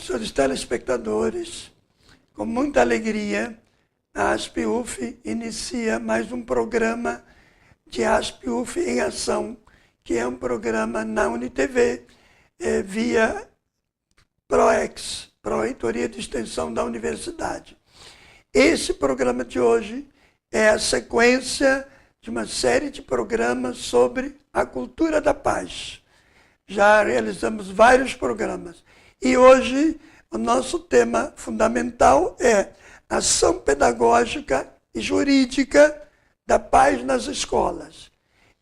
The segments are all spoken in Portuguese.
senhores telespectadores, com muita alegria, a ASP-UF inicia mais um programa de ASP-UF em Ação, que é um programa na UniTV, via PROEX, Pró-Reitoria de Extensão da Universidade. Esse programa de hoje é a sequência de uma série de programas sobre a cultura da paz. Já realizamos vários programas. E hoje o nosso tema fundamental é ação pedagógica e jurídica da paz nas escolas.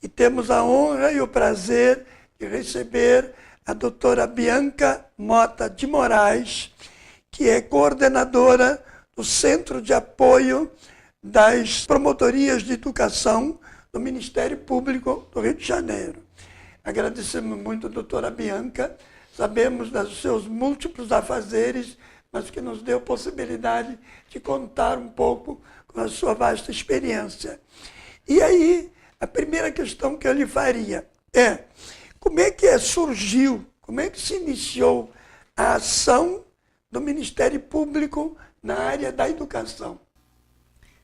E temos a honra e o prazer de receber a doutora Bianca Mota de Moraes, que é coordenadora do Centro de Apoio das Promotorias de Educação do Ministério Público do Rio de Janeiro. Agradecemos muito a doutora Bianca, sabemos dos seus múltiplos afazeres, mas que nos deu possibilidade de contar um pouco com a sua vasta experiência. E aí, a primeira questão que eu lhe faria é, como é que surgiu, como é que se iniciou a ação do Ministério Público na área da educação?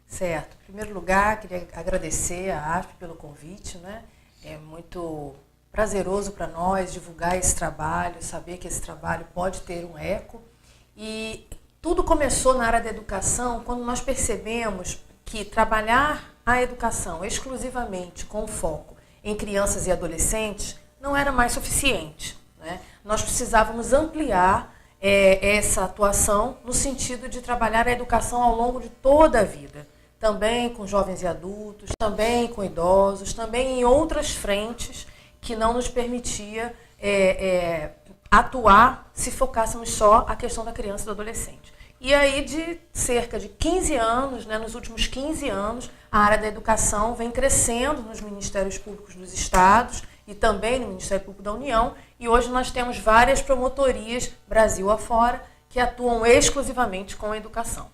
Certo. Em primeiro lugar, queria agradecer à ASP pelo convite, né? É muito prazeroso para nós divulgar esse trabalho, saber que esse trabalho pode ter um eco. E tudo começou na área da educação quando nós percebemos que trabalhar a educação exclusivamente com foco em crianças e adolescentes não era mais suficiente, né? Nós precisávamos ampliar essa atuação no sentido de trabalhar a educação ao longo de toda a vida. Também com jovens e adultos, também com idosos, também em outras frentes que não nos permitia atuar se focássemos só a questão da criança e do adolescente. E aí, de cerca de 15 anos, né, nos últimos 15 anos, a área da educação vem crescendo nos Ministérios Públicos dos Estados e também no Ministério Público da União, e hoje nós temos várias promotorias, Brasil afora, que atuam exclusivamente com a educação.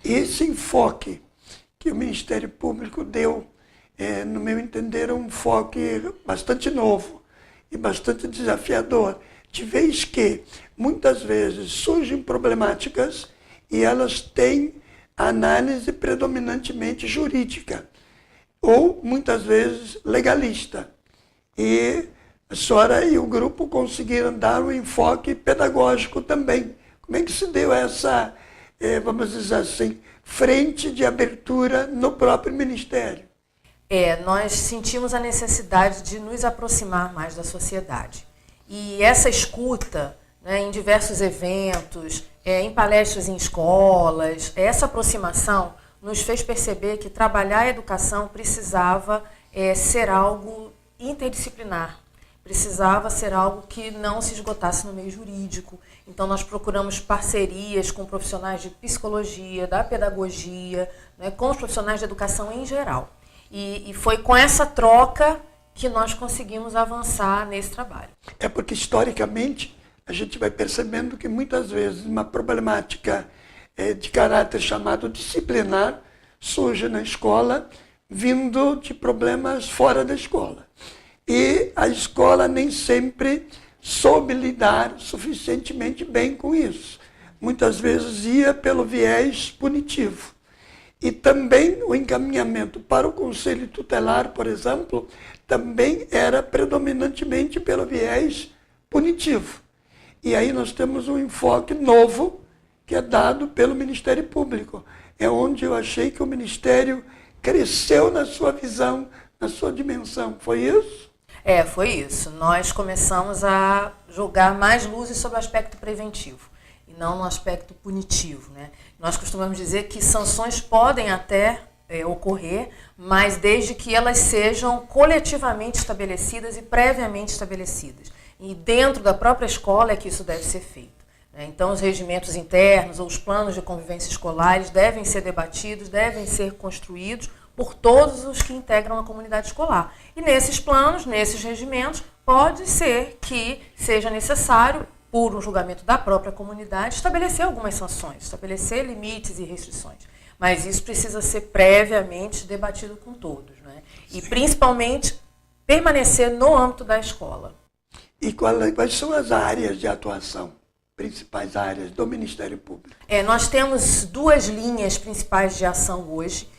Esse enfoque que o Ministério Público deu, no meu entender, é um enfoque bastante novo e bastante desafiador, de vez que muitas vezes surgem problemáticas e elas têm análise predominantemente jurídica ou muitas vezes legalista. E a senhora e o grupo conseguiram dar um enfoque pedagógico também. Como é que se deu essa, vamos dizer assim, frente de abertura no próprio Ministério? Nós sentimos a necessidade de nos aproximar mais da sociedade. E essa escuta, né, em diversos eventos, em palestras em escolas, essa aproximação nos fez perceber que trabalhar a educação precisava ser algo interdisciplinar, precisava ser algo que não se esgotasse no meio jurídico. Então nós procuramos parcerias com profissionais de psicologia, da pedagogia, né, com os profissionais de educação em geral. E foi com essa troca que nós conseguimos avançar nesse trabalho. É porque, historicamente, a gente vai percebendo que muitas vezes uma problemática de caráter chamado disciplinar surge na escola, vindo de problemas fora da escola. E a escola nem sempre soube lidar suficientemente bem com isso. Muitas vezes ia pelo viés punitivo. E também o encaminhamento para o Conselho Tutelar, por exemplo, também era predominantemente pelo viés punitivo. E aí nós temos um enfoque novo que é dado pelo Ministério Público. É onde eu achei que o Ministério cresceu na sua visão, na sua dimensão. Foi isso? Foi isso. Nós começamos a jogar mais luzes sobre o aspecto preventivo e não no aspecto punitivo, né? Nós costumamos dizer que sanções podem até ocorrer, mas desde que elas sejam coletivamente estabelecidas e previamente estabelecidas. E dentro da própria escola é que isso deve ser feito. Então, os regimentos internos ou os planos de convivência escolares devem ser debatidos, devem ser construídos por todos os que integram a comunidade escolar. E nesses planos, nesses regimentos, pode ser que seja necessário, por um julgamento da própria comunidade, estabelecer algumas sanções, estabelecer limites e restrições. Mas isso precisa ser previamente debatido com todos, né? E principalmente permanecer no âmbito da escola. E quais são as áreas de atuação principais áreas do Ministério Público? Nós temos duas linhas principais de ação hoje.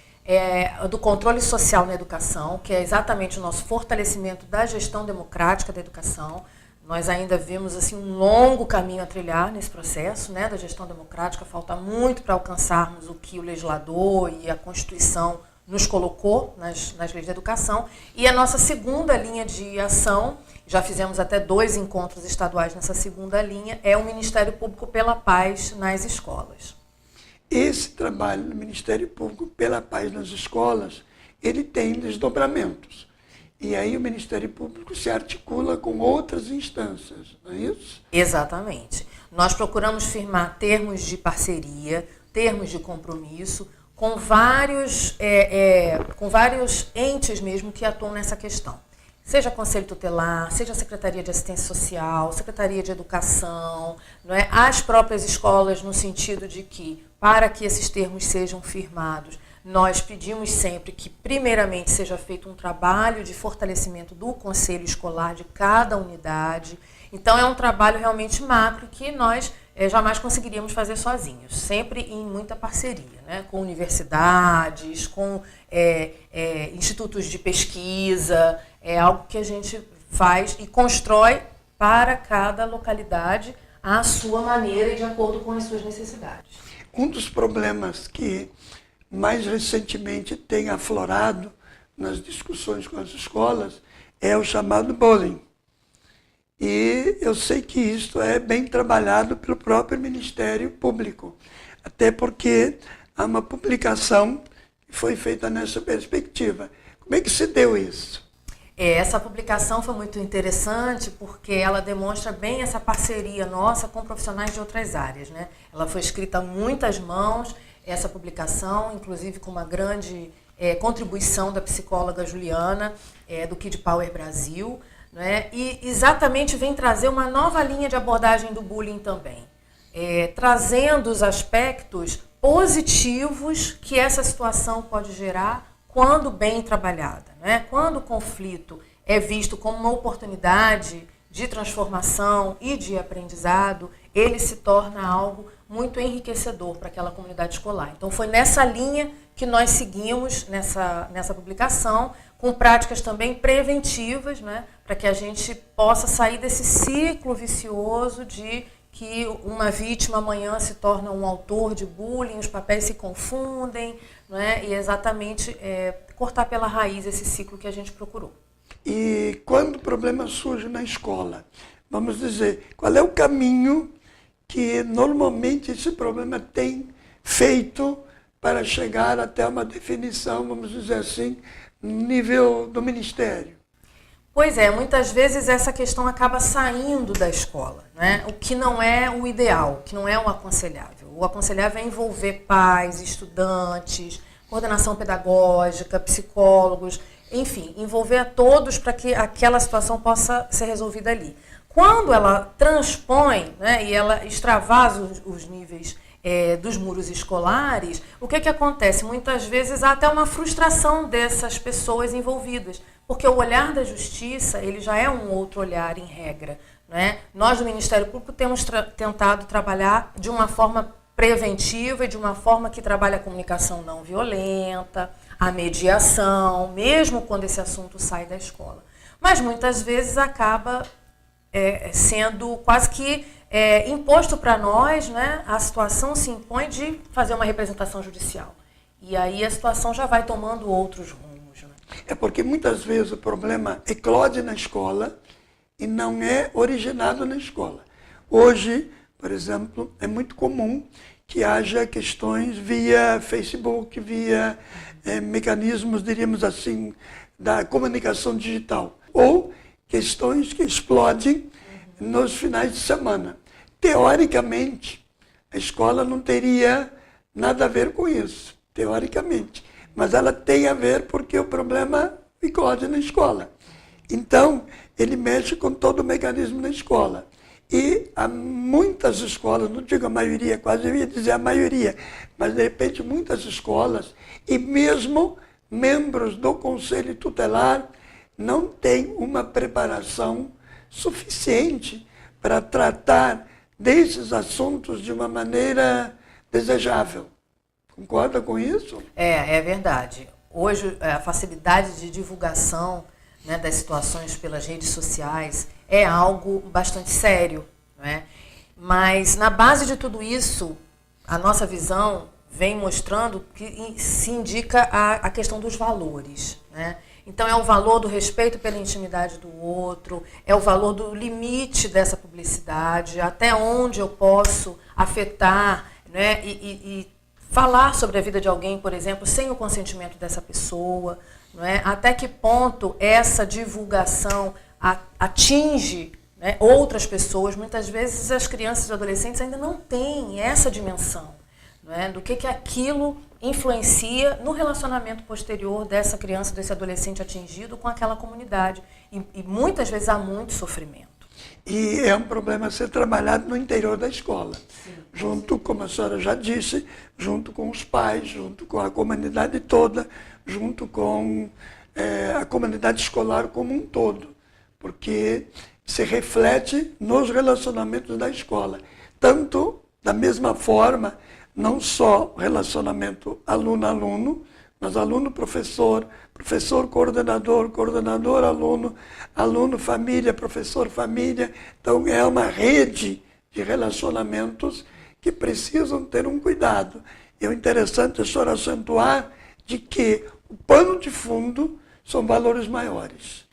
A do controle social na educação, que é exatamente o nosso fortalecimento da gestão democrática da educação. Nós ainda vemos assim, um longo caminho a trilhar nesse processo, né, da gestão democrática. Falta muito para alcançarmos o que o legislador e a Constituição nos colocou nas leis de educação. E a nossa segunda linha de ação, já fizemos até 2 encontros estaduais nessa segunda linha, é o Ministério Público pela Paz nas escolas. Esse trabalho do Ministério Público pela Paz nas escolas, ele tem desdobramentos. E aí o Ministério Público se articula com outras instâncias, não é isso? Exatamente. Nós procuramos firmar termos de parceria, termos de compromisso, com vários entes mesmo que atuam nessa questão. Seja Conselho Tutelar, seja Secretaria de Assistência Social, Secretaria de Educação, não é? As próprias escolas, no sentido de que, para que esses termos sejam firmados, nós pedimos sempre que, primeiramente, seja feito um trabalho de fortalecimento do conselho escolar de cada unidade. Então, é um trabalho realmente macro que nós jamais conseguiríamos fazer sozinhos, sempre em muita parceria, né? Com universidades, com institutos de pesquisa. É algo que a gente faz e constrói para cada localidade à sua maneira e de acordo com as suas necessidades. Um dos problemas que mais recentemente tem aflorado nas discussões com as escolas é o chamado bullying. E eu sei que isso é bem trabalhado pelo próprio Ministério Público, até porque há uma publicação que foi feita nessa perspectiva. Como é que se deu isso? Essa publicação foi muito interessante porque ela demonstra bem essa parceria nossa com profissionais de outras áreas, né? Ela foi escrita a muitas mãos, essa publicação, inclusive com uma grande contribuição da psicóloga Juliana, do Kid Power Brasil, né? E exatamente vem trazer uma nova linha de abordagem do bullying também, trazendo os aspectos positivos que essa situação pode gerar quando bem trabalhada, né? Quando o conflito é visto como uma oportunidade de transformação e de aprendizado, ele se torna algo muito enriquecedor para aquela comunidade escolar. Então foi nessa linha que nós seguimos nessa publicação, com práticas também preventivas, né? Para que a gente possa sair desse ciclo vicioso de que uma vítima amanhã se torna um autor de bullying, os papéis se confundem, não é? E exatamente cortar pela raiz esse ciclo que a gente procurou. E quando o problema surge na escola, vamos dizer, qual é o caminho que normalmente esse problema tem feito para chegar até uma definição, vamos dizer assim, no nível do Ministério? Pois é, muitas vezes essa questão acaba saindo da escola, né? O que não é o ideal, o que não é o aconselhável. O aconselhável é envolver pais, estudantes, coordenação pedagógica, psicólogos, enfim, envolver a todos para que aquela situação possa ser resolvida ali. Quando ela transpõe, né, e ela extravasa os níveis dos muros escolares, o que acontece? Muitas vezes há até uma frustração dessas pessoas envolvidas, porque o olhar da justiça ele já é um outro olhar em regra, né? Nós do Ministério Público temos tentado trabalhar de uma forma preventiva e de uma forma que trabalha a comunicação não violenta, a mediação, mesmo quando esse assunto sai da escola. Mas muitas vezes acaba sendo quase que imposto para nós, né? A situação se impõe de fazer uma representação judicial. E aí a situação já vai tomando outros rumos. Né? É porque muitas vezes o problema eclode na escola e não é originado na escola. Hoje, por exemplo, é muito comum que haja questões via Facebook, via mecanismos, diríamos assim, da comunicação digital. Ou questões que explodem nos finais de semana. Teoricamente, a escola não teria nada a ver com isso, teoricamente. Mas ela tem a ver porque o problema eclode na escola. Então, ele mexe com todo o mecanismo na escola. E há muitas escolas, não digo a maioria, quase eu ia dizer a maioria, mas de repente muitas escolas, e mesmo membros do Conselho Tutelar, não têm uma preparação suficiente para tratar desses assuntos de uma maneira desejável. Concorda com isso? É verdade. Hoje, a facilidade de divulgação, né, das situações pelas redes sociais é algo bastante sério, né? Mas, na base de tudo isso, a nossa visão vem mostrando que se indica a questão dos valores, né? Então, é o valor do respeito pela intimidade do outro, é o valor do limite dessa publicidade, até onde eu posso afetar, né, e falar sobre a vida de alguém, por exemplo, sem o consentimento dessa pessoa, não é? Até que ponto essa divulgação atinge, né, outras pessoas. Muitas vezes as crianças e adolescentes ainda não têm essa dimensão, não é? Do que aquilo influencia no relacionamento posterior dessa criança, desse adolescente atingido com aquela comunidade. E muitas vezes há muito sofrimento. E é um problema a ser trabalhado no interior da escola. Sim. Junto, como a senhora já disse, junto com os pais, junto com a comunidade toda, junto com a comunidade escolar como um todo. Porque se reflete nos relacionamentos da escola. Tanto, da mesma forma, não só o relacionamento aluno-aluno, mas aluno-professor, professor-coordenador, coordenador-aluno, aluno-família, professor-família. Então, é uma rede de relacionamentos que precisam ter um cuidado. E é interessante a senhora acentuar de que o pano de fundo são valores maiores.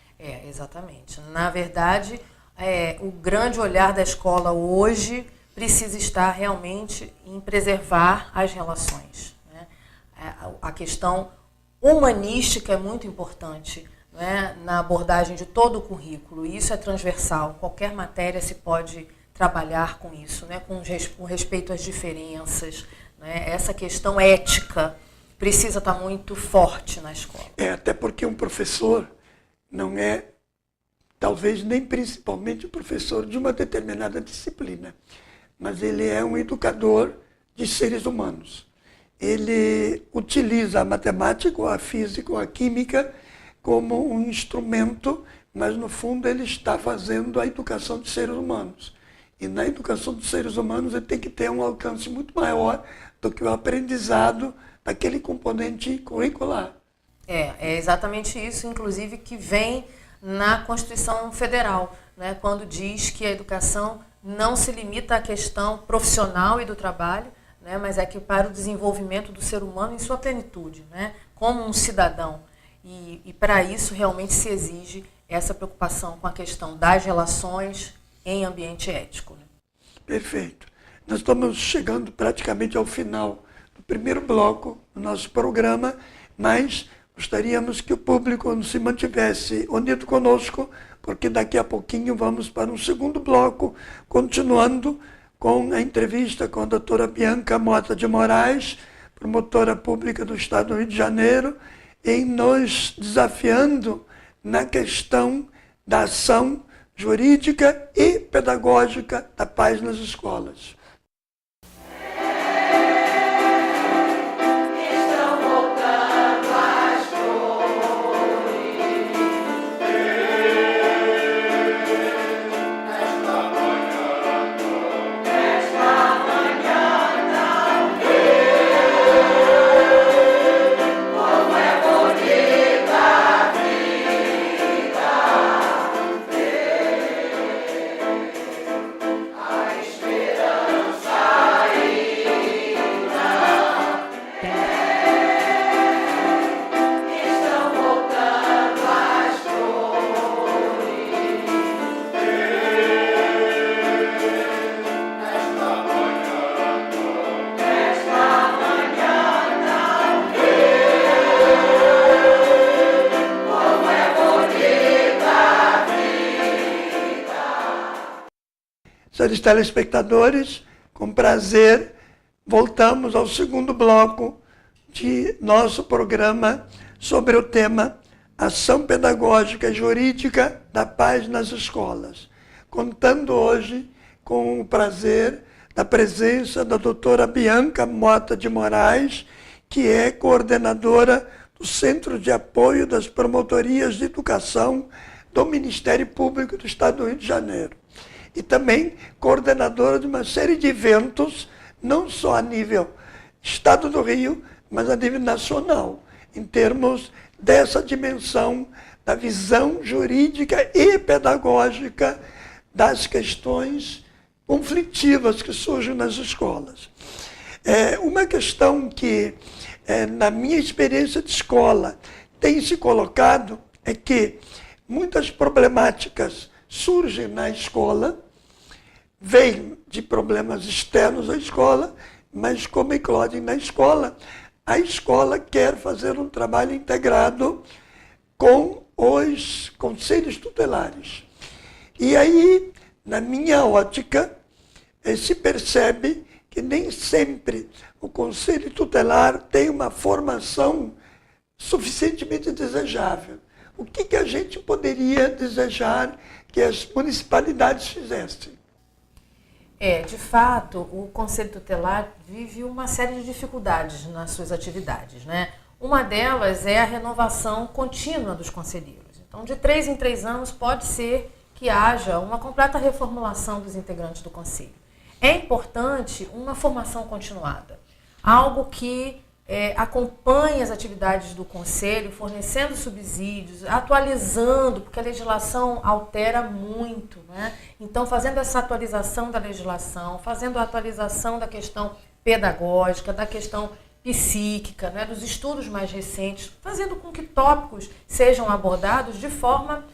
Exatamente. Na verdade, o grande olhar da escola hoje precisa estar realmente em preservar as relações, né? A questão humanística é muito importante, né, na abordagem de todo o currículo, e isso é transversal. Qualquer matéria se pode trabalhar com isso, né, com respeito às diferenças, né? Essa questão ética precisa estar muito forte na escola. Até porque um professor não é, talvez nem principalmente o professor de uma determinada disciplina, mas ele é um educador de seres humanos. Ele utiliza a matemática, a física, a química como um instrumento, mas no fundo ele está fazendo a educação de seres humanos. E na educação de seres humanos ele tem que ter um alcance muito maior do que o aprendizado daquele componente curricular. É exatamente isso, inclusive, que vem na Constituição Federal, né, quando diz que a educação não se limita à questão profissional e do trabalho, né, mas é que para o desenvolvimento do ser humano em sua plenitude, né, como um cidadão. E para isso realmente se exige essa preocupação com a questão das relações em ambiente ético. Né? Perfeito. Nós estamos chegando praticamente ao final do primeiro bloco do nosso programa, mas gostaríamos que o público se mantivesse unido conosco, porque daqui a pouquinho vamos para um segundo bloco, continuando com a entrevista com a doutora Bianca Mota de Moraes, promotora pública do Estado do Rio de Janeiro, em nos desafiando na questão da ação jurídica e pedagógica da paz nas escolas. Senhores telespectadores, com prazer, voltamos ao segundo bloco de nosso programa sobre o tema Ação Pedagógica e Jurídica da Paz nas Escolas, contando hoje com o prazer da presença da doutora Bianca Mota de Moraes, que é coordenadora do Centro de Apoio das Promotorias de Educação do Ministério Público do Estado do Rio de Janeiro. e também coordenadora de uma série de eventos, não só a nível Estado do Rio, mas a nível nacional, em termos dessa dimensão da visão jurídica e pedagógica das questões conflitivas que surgem nas escolas. Uma questão que, na minha experiência de escola, tem se colocado é que muitas problemáticas surgem na escola, vêm de problemas externos à escola, mas como eclodem na escola, a escola quer fazer um trabalho integrado com os conselhos tutelares. E aí, na minha ótica, se percebe que nem sempre o conselho tutelar tem uma formação suficientemente desejável. O que a gente poderia desejar que as municipalidades fizessem? De fato, o Conselho Tutelar vive uma série de dificuldades nas suas atividades, né? Uma delas é a renovação contínua dos conselheiros. Então, de 3 em 3 anos, pode ser que haja uma completa reformulação dos integrantes do Conselho. É importante uma formação continuada, algo que acompanhe as atividades do Conselho, fornecendo subsídios, atualizando, porque a legislação altera muito, né? Então, fazendo essa atualização da legislação, fazendo a atualização da questão pedagógica, da questão psíquica, né, dos estudos mais recentes, fazendo com que tópicos sejam abordados de forma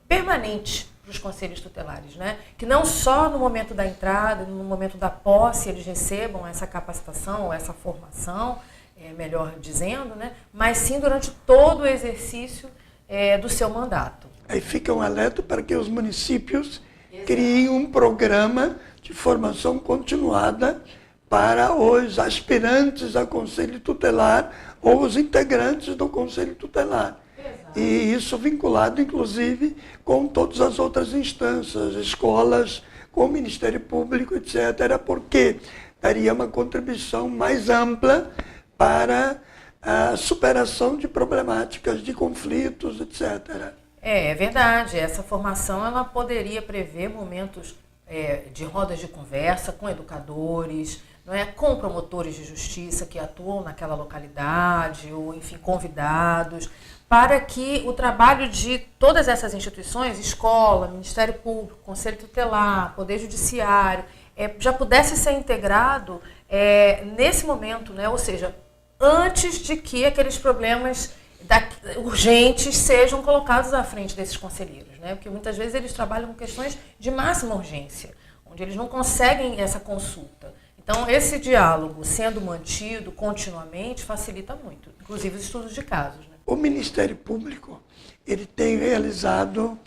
permanente para os conselhos tutelares, né? Que não só no momento da entrada, no momento da posse, eles recebam essa capacitação ou essa formação, melhor dizendo, né? Mas sim durante todo o exercício do seu mandato. Aí fica um alerta para que os municípios criem um programa de formação continuada para os aspirantes a conselho tutelar ou os integrantes do conselho tutelar. Exato. E isso vinculado, inclusive, com todas as outras instâncias, escolas, com o Ministério Público, etc., porque daria uma contribuição mais ampla para a superação de problemáticas, de conflitos, etc. É verdade. Essa formação ela poderia prever momentos de rodas de conversa com educadores, não é, com promotores de justiça que atuam naquela localidade, ou, enfim, convidados, para que o trabalho de todas essas instituições, escola, Ministério Público, Conselho Tutelar, Poder Judiciário, já pudesse ser integrado nesse momento, né? Ou seja, antes de que aqueles problemas urgentes sejam colocados à frente desses conselheiros, né? Porque muitas vezes eles trabalham com questões de máxima urgência, onde eles não conseguem essa consulta. Então, esse diálogo sendo mantido continuamente facilita muito, inclusive os estudos de casos, né? O Ministério Público ele tem realizado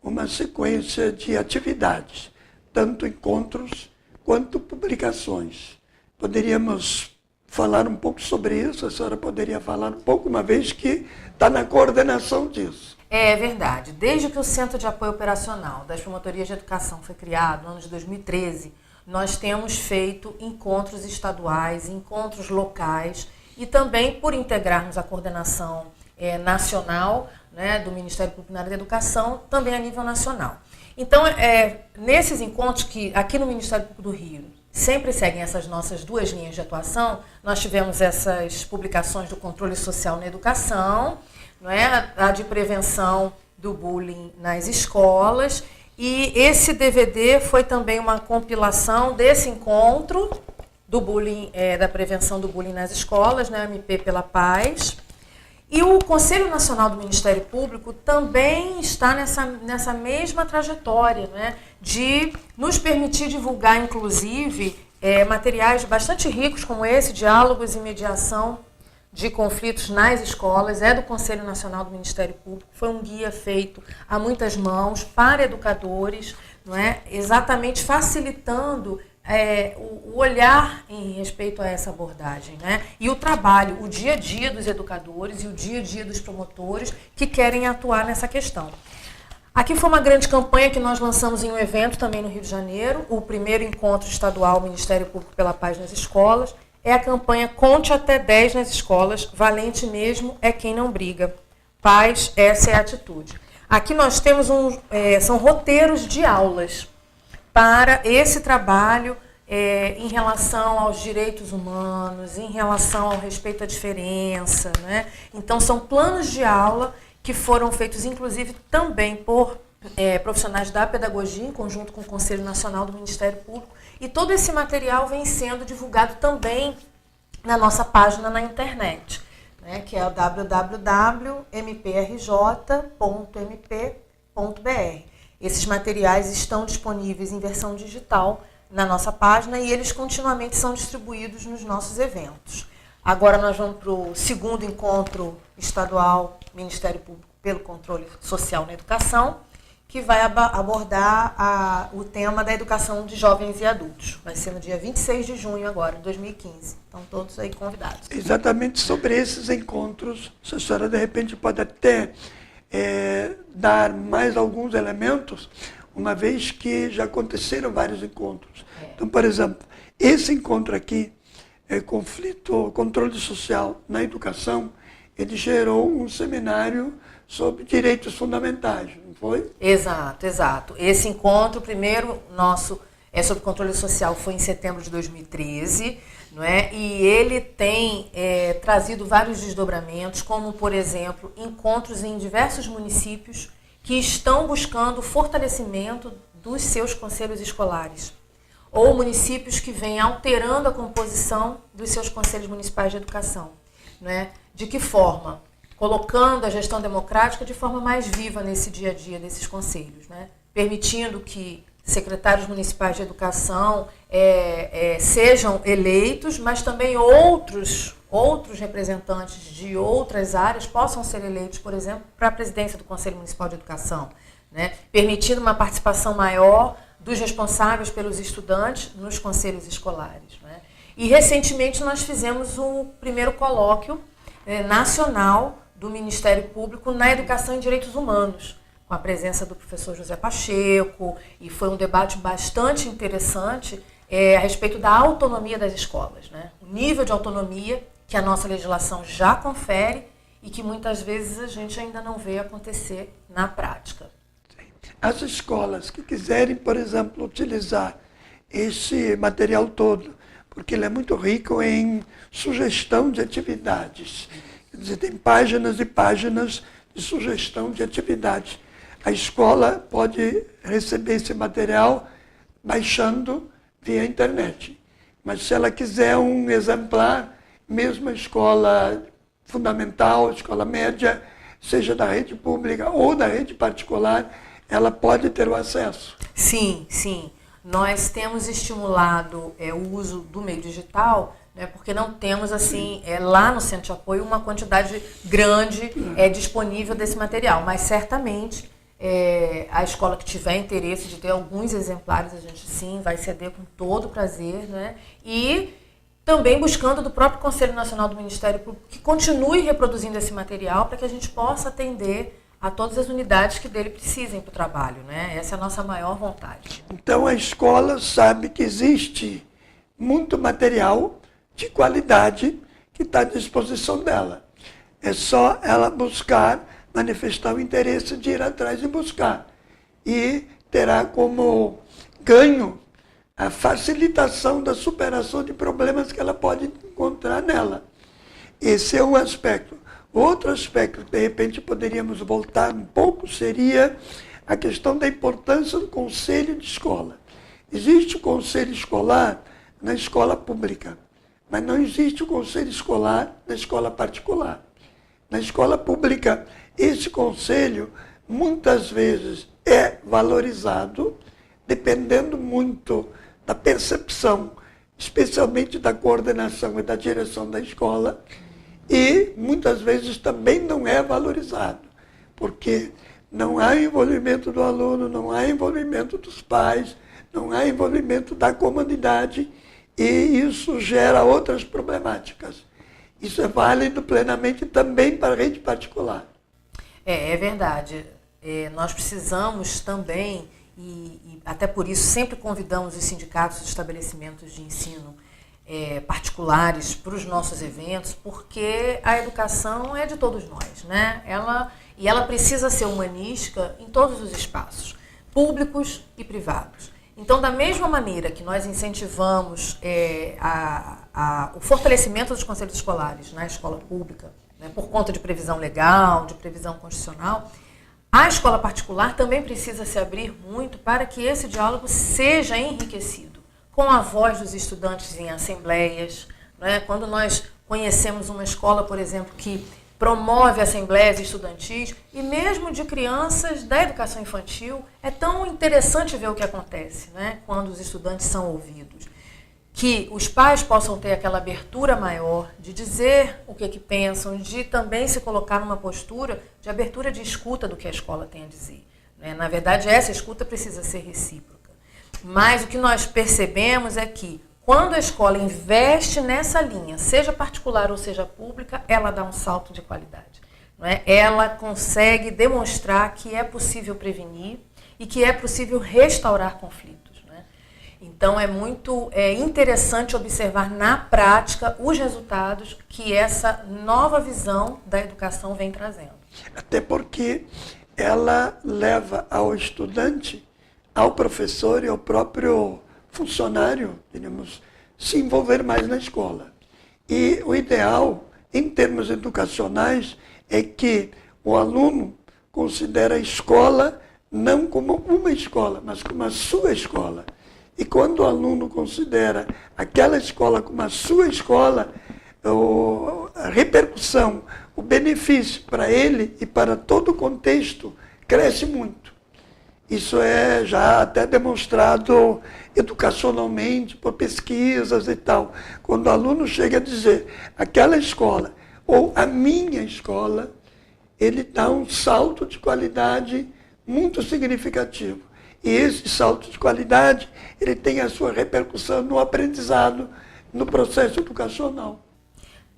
uma sequência de atividades, tanto encontros quanto publicações. Poderíamos falar um pouco sobre isso? A senhora poderia falar um pouco, uma vez que está na coordenação disso. É verdade. Desde que o Centro de Apoio Operacional das Promotorias de Educação foi criado, no ano de 2013, nós temos feito encontros estaduais, encontros locais e também por integrarmos a coordenação nacional, né, do Ministério Público na área da Educação, também a nível nacional. Então, nesses encontros que aqui no Ministério Público do Rio sempre seguem essas nossas 2 linhas de atuação, nós tivemos essas publicações do controle social na educação, não é? A de prevenção do bullying nas escolas. E esse DVD foi também uma compilação desse encontro do bullying, da prevenção do bullying nas escolas, né, MP pela Paz. E o Conselho Nacional do Ministério Público também está nessa mesma trajetória, né, de nos permitir divulgar, inclusive, materiais bastante ricos como esse, Diálogos e Mediação de Conflitos nas Escolas, do Conselho Nacional do Ministério Público. Foi um guia feito a muitas mãos para educadores, não é? Exatamente facilitando o olhar em respeito a essa abordagem, né? E o trabalho, o dia a dia dos educadores e o dia a dia dos promotores que querem atuar nessa questão. Aqui foi uma grande campanha que nós lançamos em um evento também no Rio de Janeiro, o primeiro encontro estadual Ministério Público pela Paz nas Escolas. É a campanha Conte até 10 nas escolas, valente mesmo é quem não briga. Paz, essa é a atitude. Aqui nós temos são roteiros de aulas. para esse trabalho em relação aos direitos humanos, em relação ao respeito à diferença, né? Então, são planos de aula que foram feitos, inclusive, também por profissionais da pedagogia, em conjunto com o Conselho Nacional do Ministério Público, e todo esse material vem sendo divulgado também na nossa página na internet, né, que é o www.mprj.mp.br. Esses materiais estão disponíveis em versão digital na nossa página e eles continuamente são distribuídos nos nossos eventos. Agora nós vamos para o segundo encontro estadual Ministério Público pelo Controle Social na Educação, que vai abordar o tema da educação de jovens e adultos. Vai ser no dia 26 de junho agora, de 2015. Então, todos aí convidados. Exatamente sobre esses encontros, a senhora, de repente, pode até dar mais alguns elementos, uma vez que já aconteceram vários encontros. Então, por exemplo, esse encontro aqui, controle social na educação, ele gerou um seminário sobre direitos fundamentais, não foi? Exato, exato. Esse encontro, primeiro, nosso sobre controle social, foi em setembro de 2013, não é? E ele tem trazido vários desdobramentos, como, por exemplo, encontros em diversos municípios que estão buscando o fortalecimento dos seus conselhos escolares, ou municípios que vêm alterando a composição dos seus conselhos municipais de educação, não é? De que forma? Colocando a gestão democrática de forma mais viva nesse dia a dia desses conselhos, né? Permitindo que secretários municipais de educação sejam eleitos, mas também outros representantes de outras áreas possam ser eleitos, por exemplo, para a presidência do Conselho Municipal de Educação, né? Permitindo uma participação maior dos responsáveis pelos estudantes nos conselhos escolares, né? E recentemente nós fizemos um primeiro colóquio nacional do Ministério Público na Educação e Direitos Humanos, com a presença do professor José Pacheco, e foi um debate bastante interessante a respeito da autonomia das escolas, né? O nível de autonomia que a nossa legislação já confere e que muitas vezes a gente ainda não vê acontecer na prática. As escolas que quiserem, por exemplo, utilizar esse material todo, porque ele é muito rico em sugestão de atividades. Quer dizer, tem páginas e páginas de sugestão de atividades. A escola pode receber esse material baixando via internet. Mas se ela quiser um exemplar, mesmo a escola fundamental, a escola média, seja da rede pública ou da rede particular, ela pode ter o acesso. Sim, sim. Nós temos estimulado o uso do meio digital, né, porque não temos assim lá no centro de apoio uma quantidade grande disponível desse material, mas certamente a escola que tiver interesse de ter alguns exemplares, a gente sim vai ceder com todo prazer, né? E também buscando do próprio Conselho Nacional do Ministério Público que continue reproduzindo esse material para que a gente possa atender a todas as unidades que dele precisem para o trabalho, né? Essa é a nossa maior vontade. Então a escola sabe que existe muito material de qualidade que está à disposição dela. É só ela buscar, manifestar o interesse de ir atrás e buscar. E terá como ganho a facilitação da superação de problemas que ela pode encontrar nela. Esse é um aspecto. Outro aspecto que, de repente, poderíamos voltar um pouco seria a questão da importância do conselho de escola. Existe o conselho escolar na escola pública, mas não existe o conselho escolar na escola particular. Na escola pública, esse conselho, muitas vezes, é valorizado, dependendo muito da percepção, especialmente da coordenação e da direção da escola, e muitas vezes também não é valorizado, porque não há envolvimento do aluno, não há envolvimento dos pais, não há envolvimento da comunidade, e isso gera outras problemáticas. Isso é válido plenamente também para a rede particular. É verdade. Nós precisamos também, e até por isso sempre convidamos os sindicatos e estabelecimentos de ensino particulares para os nossos eventos, porque a educação é de todos nós, né? Ela precisa ser humanística em todos os espaços, públicos e privados. Então, da mesma maneira que nós incentivamos o fortalecimento dos conselhos escolares na escola pública, né, por conta de previsão legal, de previsão constitucional, a escola particular também precisa se abrir muito para que esse diálogo seja enriquecido com a voz dos estudantes em assembleias. Né? Quando nós conhecemos uma escola, por exemplo, que promove assembleias estudantis, e mesmo de crianças da educação infantil, é tão interessante ver o que acontece, né, quando os estudantes são ouvidos. Que os pais possam ter aquela abertura maior de dizer o que pensam, de também se colocar numa postura de abertura de escuta do que a escola tem a dizer. Né? Na verdade, essa escuta precisa ser recíproca. Mas o que nós percebemos é que, quando a escola investe nessa linha, seja particular ou seja pública, ela dá um salto de qualidade. Não é? Ela consegue demonstrar que é possível prevenir e que é possível restaurar conflitos. Né? Então, é muito interessante observar na prática os resultados que essa nova visão da educação vem trazendo. Até porque ela leva ao estudante, ao professor e ao próprio funcionário, diríamos, se envolver mais na escola. E o ideal, em termos educacionais, é que o aluno considere a escola não como uma escola, mas como a sua escola. E quando o aluno considera aquela escola como a sua escola, a repercussão, o benefício para ele e para todo o contexto cresce muito. Isso é já até demonstrado educacionalmente, por pesquisas e tal. Quando o aluno chega a dizer aquela escola ou a minha escola, ele dá um salto de qualidade muito significativo. E esse salto de qualidade, ele tem a sua repercussão no aprendizado, no processo educacional.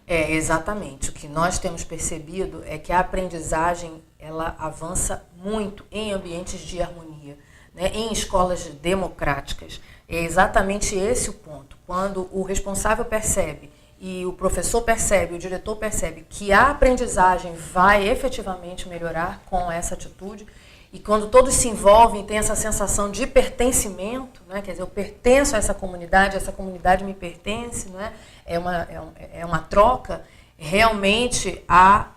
Exatamente. O que nós temos percebido é que a aprendizagem ela avança muito em ambientes de harmonia, né? Em escolas democráticas. É exatamente esse o ponto. Quando o responsável percebe, e o professor percebe, o diretor percebe que a aprendizagem vai efetivamente melhorar com essa atitude, e quando todos se envolvem e tem essa sensação de pertencimento, né? Quer dizer, eu pertenço a essa comunidade me pertence, né? É uma troca, realmente há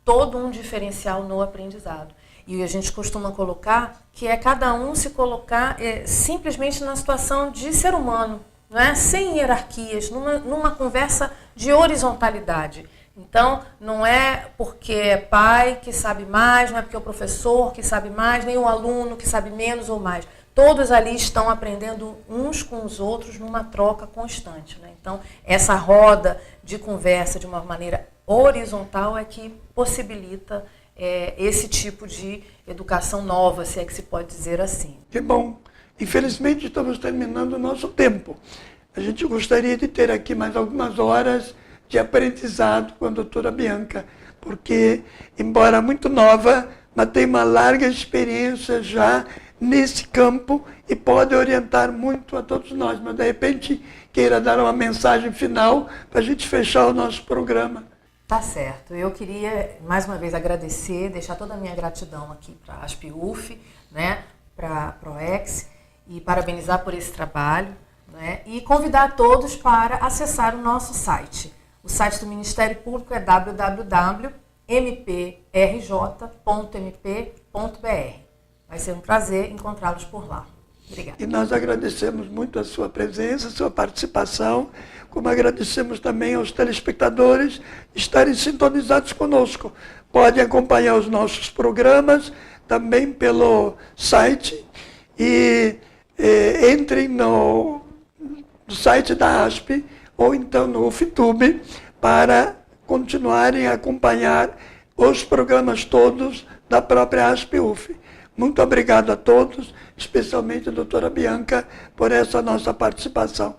todo um diferencial no aprendizado. E a gente costuma colocar que é cada um se colocar simplesmente na situação de ser humano, né? Sem hierarquias, numa conversa de horizontalidade. Então, não é porque é pai que sabe mais, não é porque é o professor que sabe mais, nem o aluno que sabe menos ou mais. Todos ali estão aprendendo uns com os outros numa troca constante. Né? Então, essa roda de conversa de uma maneira horizontal é que possibilita esse tipo de educação nova, se é que se pode dizer assim. Que bom. Infelizmente, estamos terminando o nosso tempo. A gente gostaria de ter aqui mais algumas horas de aprendizado com a doutora Bianca, porque, embora muito nova, mas tem uma larga experiência já nesse campo e pode orientar muito a todos nós. Mas, de repente, queira dar uma mensagem final para a gente fechar o nosso programa. Tá certo. Eu queria, mais uma vez, agradecer, deixar toda a minminha gratidão aqui para a ASPIUF, né, para a PROEX, e parabenizar por esse trabalho, né, e convidar todos para acessar o nosso site. O site do Ministério Público é www.mprj.mp.br. Vai ser um prazer encontrá-los por lá. Obrigada. E nós agradecemos muito a sua presença, a sua participação, como agradecemos também aos telespectadores estarem sintonizados conosco. Podem acompanhar os nossos programas também pelo site e entrem no site da ASP ou então no UFTube para continuarem a acompanhar os programas todos da própria ASP-UF. Muito obrigado a todos, especialmente a doutora Bianca, por essa nossa participação.